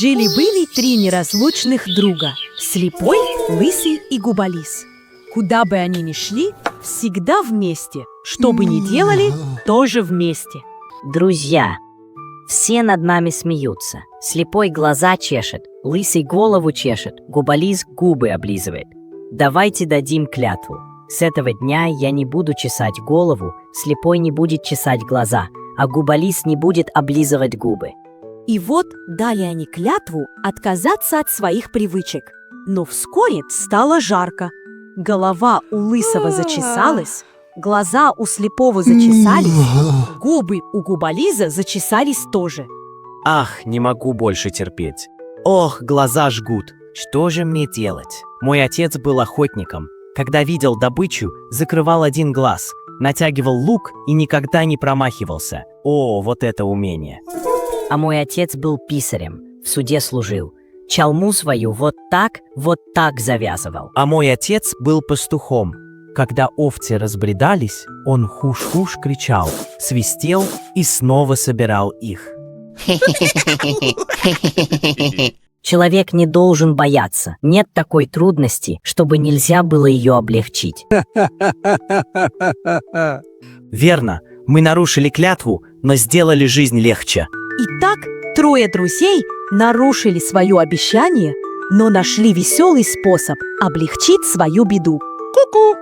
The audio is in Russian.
Жили-были три неразлучных друга – Слепой, Лысый и Губолис. Куда бы они ни шли, всегда вместе. Что бы ни делали, тоже вместе. Друзья, все над нами смеются. Слепой глаза чешет, Лысый голову чешет, Губолис губы облизывает. Давайте дадим клятву. С этого дня я не буду чесать голову, Слепой не будет чесать глаза, а Губолис не будет облизывать губы. И вот дали они клятву отказаться от своих привычек. Но вскоре стало жарко. Голова у Лысого зачесалась, глаза у Слепого зачесались, губы у Губолиза зачесались тоже. Ах, не могу больше терпеть. Ох, глаза жгут. Что же мне делать? Мой отец был охотником. Когда видел добычу, закрывал один глаз, натягивал лук и никогда не промахивался. О, вот это умение. А мой отец был писарем, в суде служил. Чалму свою вот так завязывал. А мой отец был пастухом. Когда овцы разбредались, он хуш-хуш кричал, свистел и снова собирал их. Человек не должен бояться. Нет такой трудности, чтобы нельзя было ее облегчить. Верно, мы нарушили клятву, но сделали жизнь легче. Итак, трое друзей нарушили свое обещание, но нашли веселый способ облегчить свою беду. Ку-ку!